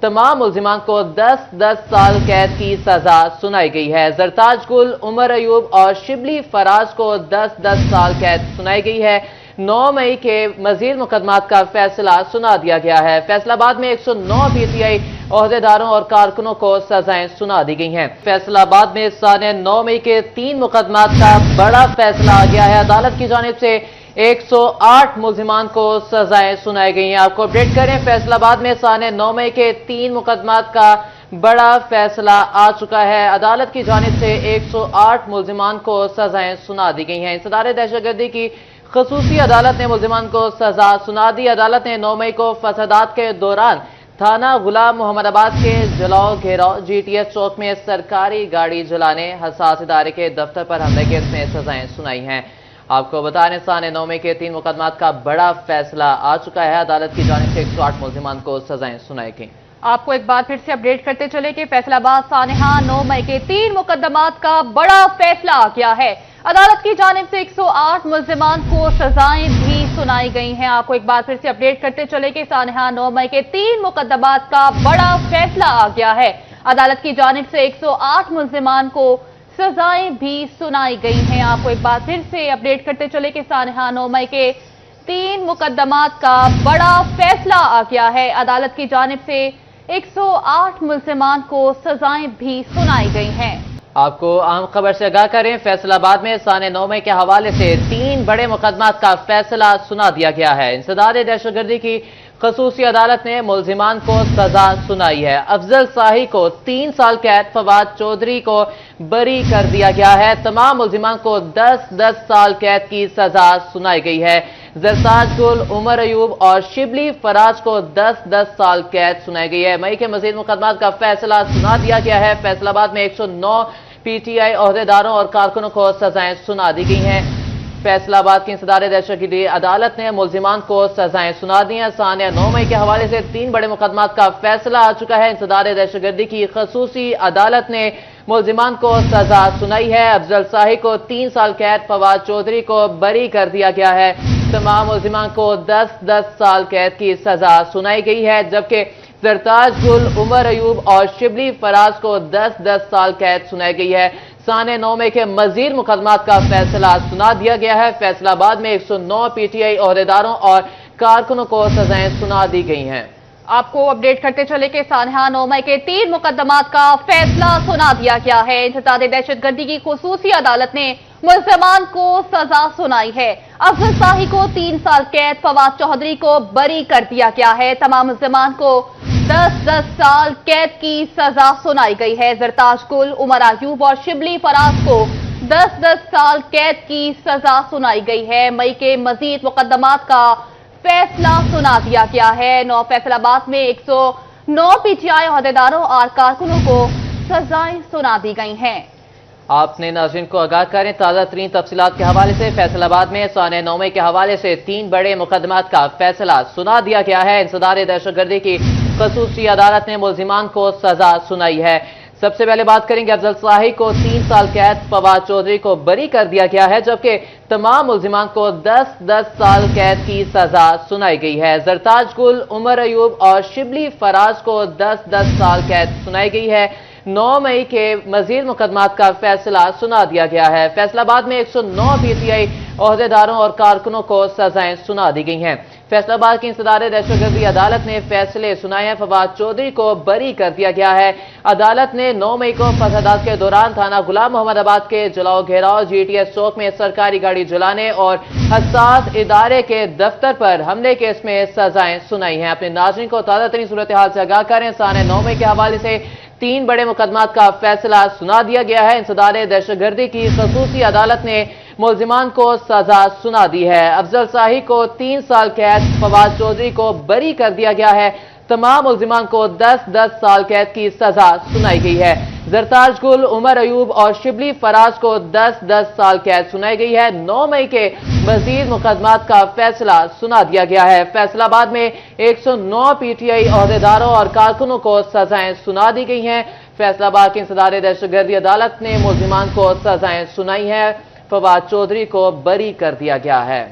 तमाम मुलजिमान को 10-10 साल कैद की सजा सुनाई गई है। जरताज गुल, उमर अयूब और शिबली फराज को 10-10 साल कैद सुनाई गई है। 9 मई के मजीद मुकदमात का फैसला सुना दिया गया है। फैसलाबाद में 109 पीटीआई ओहदेदारों और कारकुनों को सजाएं सुना दी गई हैं। फैसलाबाद में साने 9 मई के 3 मुकदमात का बड़ा फैसला आ गया है। अदालत की जानिब से 108 मुलजिमान को सजाएं सुनाई गई हैं। आपको अपडेट करें, फैसलाबाद में साने 9 मई के 3 मुकदमात का बड़ा फैसला आ चुका है। अदालत की जानिब से 108 मुलजिमान को सजाएं सुना दी गई हैं। इंसदार दहशतगर्दी की खसूसी अदालत ने मुलजिमान को सजा सुना दी। अदालत ने 9 मई को फसादात के दौरान थाना गुलाम मोहम्मदाबाद के जलाओ घेराव जीटीएस चौक में सरकारी गाड़ी जलाने, हसास इदारे के दफ्तर पर हमले केस में सजाएं सुनाई हैं। आपको बताने साने 9 मई के 3 मुकदमात का बड़ा फैसला आ चुका है। अदालत की जानिब से 108 मुलजिमान को सजाएं सुनाई गई। आपको एक बार फिर से अपडेट करते चले कि फैसलाबाद सानेहा 9 मई के 3 मुकदमात का बड़ा फैसला आ गया है। अदालत की जानिब से 108 मुलजिमान को सजाएं भी सुनाई गई हैं। आपको एक बार फिर से अपडेट करते चले कि सानेहा 9 मई के 3 मुकदमात का बड़ा फैसला आ गया है। अदालत की जानिब से 108 मुलजिमान को सजाएं भी सुनाई गई हैं। आपको एक बार फिर से अपडेट करते चले कि सानेहा 9 मई के 3 मुकदमात का बड़ा फैसला आ गया है। अदालत की जानिब से 108 मुलजिमान को सजाएं भी सुनाई गई हैं। आपको अहम खबर से आगाह करें, फैसलाबाद में साने 9 मई के हवाले से 3 बड़े मुकदमात का फैसला सुना दिया गया है। इंसदार दहशतगर्दी की खसूसी अदालत ने मुलजिमान को सजा सुनाई है। अफजल शाही को 3 साल कैद, फवाद चौधरी को बरी कर दिया गया है। तमाम मुलजिमान को 10-10 साल कैद की सजा सुनाई गई है। जरताज गुल, उमर अयूब और शिबली फराज को 10-10 साल कैद सुनाई गई है। मई के मजीद मुकदमात का फैसला सुना दिया गया है। फैसलाबाद में 109 पीटीआई ओहदेदारों और कारकुनों को सजाएं सुना दी गई हैं। फैसलाबाद की इंसदार दहशतगर्दी अदालत ने मुलजिमान को सजाएं सुना दी हैं। साने 9 मई के हवाले से 3 बड़े मुकदमात का फैसला आ चुका है। इंसदार दहशतगर्दी की खसूसी अदालत ने मुलजिमान को सजा सुनाई है। अफजल शाही को 3 साल कैद, फवाद चौधरी को बरी कर दिया गया है। तमाम मुलजिमान को 10-10 साल कैद की सजा सुनाई गई है, जबकि जरताज गुल, उमर अयूब और शिबली फराज को 10-10 साल कैद सुनाई गई है। साने 9 मई के मजीद मुकदमात का फैसला सुना दिया गया है। फैसलाबाद में 109 पीटीआई ओहदेदारों और कारकुनों को सजाएं सुना दी गई हैं। आपको अपडेट करते चले कि सानेहा 9 मई के 3 मुकदमात का फैसला सुना दिया गया है। इंतज़ार दहशतगर्दी की खुसूसी अदालत ने मुलजिमान को सजा सुनाई है। अफजल शाही को 3 साल कैद, फवाद चौधरी को बरी कर दिया गया है। तमाम मुलजिमान को 10-10 साल कैद की सजा सुनाई गई है। जरताज गुल, उमर अयूब और शिबली फराज को 10-10 साल कैद की सजा सुनाई गई है। मई के मजीद मुकदमात का फैसला सुना दिया गया है। फैसलाबाद में 109 पीटीआई ओहदेदारों और कारकुनों को सजाएं सुना दी गई हैं। आपने नाज़रीन को आगाह करें, ताज़ा तरीन तफसीलात के हवाले से फैसलाबाद में साने 9 मई के हवाले से 3 बड़े मुकदमात का फैसला सुना दिया गया है। इंसदार दहशतगर्दी की खसूसी अदालत ने मुलजिमान को सजा सुनाई है। सबसे पहले बात करेंगे, अफजल शाही को 3 साल कैद, फवाद चौधरी को बरी कर दिया गया है, जबकि तमाम मुलजिमान को 10-10 साल कैद की सजा सुनाई गई है। जरताज गुल, उमर अयूब और शिबली फराज को 10-10 साल कैद सुनाई गई है। 9 मई के मजीद मुकदमात का फैसला सुना दिया गया है। फैसलाबाद में 109 पीटीआई ओहदेदारों और कारकुनों को सजाएं सुना दी गई हैं। फैसलाबाद की इंसदार दहशतगर्दी अदालत ने फैसले सुनाए हैं। फवाद चौधरी को बरी कर दिया गया है। अदालत ने 9 मई को फसादात के दौरान थाना गुलाम मोहम्मदाबाद के जलाओ घेराव जीटीएस चौक में सरकारी गाड़ी जलाने और हसास इदारे के दफ्तर पर हमले केस में सजाएं सुनाई हैं। अपने नाज़रीन को ताज़ा तरीन सूरत हाल से आगाह करें, साने 9 मई के हवाले से 3 बड़े मुकदमात का फैसला सुना दिया गया है। इंसदार दहशतगर्दी की खसूसी अदालत ने मुलजिमान को सजा सुना दी है। अफजल शाही को 3 साल कैद, फवाद चौधरी को बरी कर दिया गया है। तमाम मुलजिमान को 10-10 साल कैद की सजा सुनाई गई है। जरताज गुल, उमर अयूब और शिबली फराज को 10-10 साल कैद सुनाई गई है। 9 मई के मजीद मुकदमात का फैसला सुना दिया गया है। फैसलाबाद में 109 पीटीआई ओहदेदारों और कारकुनों को सजाएं सुना दी गई हैं। फैसलाबाद की इंसदार दहशतगर्दी अदालत ने मुलजिमान को सजाएं सुनाई है। फवाद चौधरी को बरी कर दिया गया है।